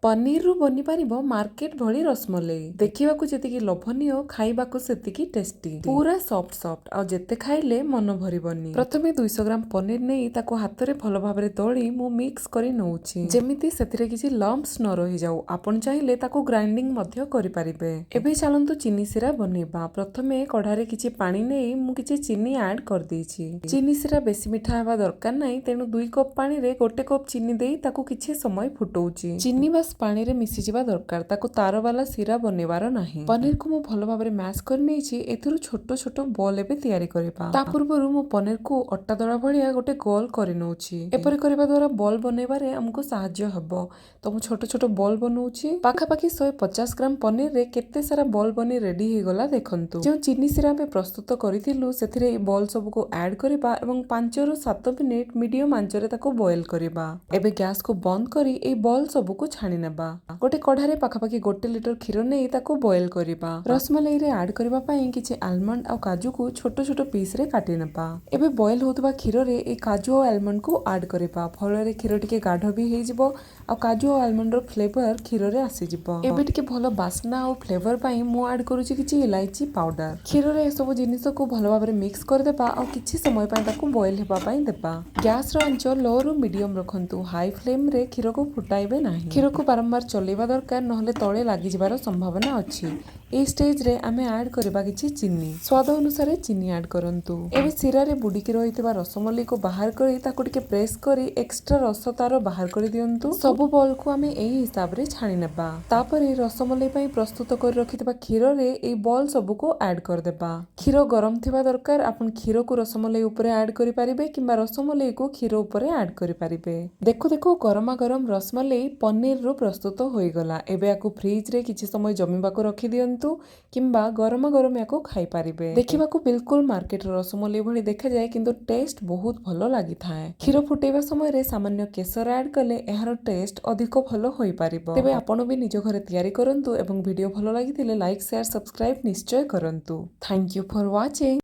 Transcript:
पनीरରୁ ବନିପାରିବ market ଭଳି ରସମଲେଇ। ଦେଖିବାକୁ ଯେତିକି ଲୋଭନୀୟ, ଖାଇବାକୁ ସେତିକି ଟେଷ୍ଟି। ପୁରା ସଫ୍ଟ ସଫ୍ଟ, ଆଉ ଯେତେ ଖାଇଲେ ମନ ଭରିବନି। ପ୍ରଥମେ 200 ଗ୍ରାମ ପନିର ନେଇ ତାକୁ ହାତରେ ଭଲ ଭାବରେ ଦଳି ମୁଁ ମିକ୍ସ କରି ନେଉଛି, ଯେମିତି ସେଥିରେ କିଛି ଲମ୍ପସ ନ ରହିଯାଉ। ଆପଣ ଚାହିଁଲେ ତାକୁ ଗ୍ରାଇଣ୍ଡିଙ୍ଗ ମଧ୍ୟ କରିପାରିବେ। ଏବେ ଚାଲନ୍ତୁ ଚିନି ସିରା ବନେଇବା। ପ୍ରଥମେ କଢାରେ କିଛି ପାଣି ନେଇ ମୁଁ କିଛି ଚିନି ଆଡ କରିଦେଇଛି। ଚିନି ସିରା ବେଶୀ ମିଠା ହେବା ଦରକାର ନାହିଁ, ତେଣୁ 2 କପ୍ ପାଣିରେ 1 କପ୍ ଚିନି ଦେଇ ତାକୁ କିଛି ସମୟ ଫୁଟଉଛି। ଚିନି ବାସ୍ ପାଣିରେ ମିଶିଯିବା ଦରକାର, ତାକୁ ତାର ବାଲା ସିରା ବନେଇବାର ନାହିଁ। ପନିରକୁ ମୁଁ ଭଲ ଭାବରେ ମ୍ୟାଶ କରି ନେଇଛି। ଏଥିରୁ ଛୋଟ ଛୋଟ ବଲ ଏବେ ତିଆରି କରିବା। ତା ପୂର୍ବରୁ ମୁଁ ପନିରକୁ ଅଟା ଦଳା ଭଳିଆ ଗୋଟେ ଗୋଲ କରି ନେଉଛି। ଏପରି କରିବା ଦ୍ୱାରା ବଲ ବନେଇବାରେ ଆମକୁ ସାହାଯ୍ୟ ହେବ। ତ ମୁଁ ଛୋଟ ଛୋଟ ବଲ ବନଉଛି। ପାଖାପାଖି 150 ଗ୍ରାମ ପନିରରେ କେତେ ସାରା ବଲ ବନି ରେଡି ହେଇଗଲା ଦେଖନ୍ତୁ। ଯେଉଁ ଚିନି ସିରା ଆମେ ପ୍ରସ୍ତୁତ କରିଥିଲୁ ସେଥିରେ এই ବଲ ସବୁକୁ ଆଡ କରିବା ଏବଂ 5 ରୁ 7 ମିନିଟ ମିଡିୟମ ଆଞ୍ଚରେ ତାକୁ ବଏଲ କରିବା। ଏବେ ଗ୍ୟାସକୁ ବନ୍ଦ କରି এই ବଲ ସବୁକୁ ଛାଣି ନେବା। ଗୋଟେ କଢାରେ ପାଖାପାଖି 1 ଲିଟର କ୍ଷୀର ନେଇ ତାକୁ ବଏଲ କରିବା। ରସମଲେଇରେ ଆଡ କରିବା ପାଇଁ କିଛି ଆଲମଣ୍ଡ ଆଉ କାଜୁକୁ ଛୋଟ ଛୋଟ ପିସରେ କାଟି ନେବା। ଏବେ ବଏଲ ହେଉଥିବା କ୍ଷୀରରେ এই କାଜୁ ଆଉ ଆଲମଣ୍ଡକୁ ଆଡ କରିବା, ଫଳରେ କ୍ଷୀର ଟିକେ ଗାଢ ବି ହେଇଯିବ ଆଉ କାଜୁ ଆଉ ଆଲମଣ୍ଡର ଫ୍ଲେଭର କ୍ଷୀରରେ ଆସିଯିବ। ଏବେ ଟିକେ ଭଲ ବାସ୍ନା ଆଉ ଫ୍ଲେଭର ପାଇଁ ମୁଁ ଆଡ କରୁଛି କିଛି ଇଲାଇଚି ପାଉଡର। କ୍ଷୀରରେ ଏସବୁ ଜିନିଷକୁ ଭଲ ଭାବରେ ମିକ୍ସ କରିଦେବା ଆଉ କିଛି ସମୟ ପାଇଁ ତାକୁ ବଏଲ ହେବା ପାଇଁ ଦେବା। ଗ୍ୟାସର ଆଞ୍ଚ ଲୋ ରୁ ମିଡିୟମ ରଖନ୍ତୁ, ହାଇ ଫ୍ଲେମରେ କ୍ଷୀରକୁ ଫୁଟାଇବେ ନାହିଁ। କ୍ଷୀରକୁ ବାରମ୍ବାର ଚଲେଇବା ଦରକାର, ନହେଲେ ତଳେ ଲାଗିଯିବାର ସମ୍ଭାବନା ଅଛି। এই ଷ୍ଟେଜରେ ଆମେ ଆଡ କରିବା କିଛି ଚିନି। ସ୍ୱାଦ ଅନୁସାରେ ଚିନି ଆଡ କରନ୍ତୁ। ଏବେ ଶିରାରେ ବୁଡିକି ରହିଥିବା ରସମଲେଇକୁ ବାହାର କରି ତାକୁ ଟିକେ ପ୍ରେସ କରି ଏକ୍ସଟ୍ରା ରସ ତାର ବାହାର କରି ଦିଅନ୍ତୁ। ସବୁ ବଲକୁ ଆମେ ଏହି ହିସାବରେ ଛାଣି ନେବା। ତାପରେ ରସମଲେଇ ପାଇଁ ପ୍ରସ୍ତୁତ କରି ରଖିଥିବା କ୍ଷୀରରେ এই ବଲ ସବୁକୁ ଆଡ କରିଦେବା। କ୍ଷୀର ଗରମ ଥିବା ଦରକାର। ଆପଣ କ୍ଷୀରକୁ ରସମଲେଇ ଉପରେ ଆଡ କରିପାରିବେ କିମ୍ବା ରସମଲେଇକୁ କ୍ଷୀର ଉପରେ ଆଡ କରିପାରିବେ। ଦେଖୁ ଦେଖୁ ଗରମା ଗରମ ରସମଲେଇ ପନିରରୁ ପ୍ରସ୍ତୁତ ହୋଇଗଲା। ଏବେ ୟାକୁ ଫ୍ରିଜରେ କିଛି ସମୟ ଜମିବାକୁ ରଖିଦିଅନ୍ତୁ କିମ୍ବା ଗରମ ଗରମ ୟାକୁ ଖାଇପାରିବେ। ଦେଖିବାକୁ ବିଲକୁଲ ମାର୍କେଟର ରସମଲେଇ ଭଳି ଦେଖାଯାଏ, କିନ୍ତୁ ଟେଷ୍ଟ ବହୁତ ଭଲ ଲାଗିଥାଏ। କ୍ଷୀର ଫୁଟେଇବା ସମୟରେ ସାମାନ୍ୟ କେଶର ଆଡ କଲେ ଏହାର ଟେଷ୍ଟ ଅଧିକ ଭଲ ହୋଇପାରିବ। ତେବେ ଆପଣ ବି ନିଜ ଘରେ ତିଆରି କରନ୍ତୁ ଏବଂ ଭିଡିଓ ଭଲ ଲାଗିଥିଲେ ଲାଇକ୍, ସେୟାର, ସବସ୍କ୍ରାଇବ ନିଶ୍ଚୟ କରନ୍ତୁ। Thank you for watching.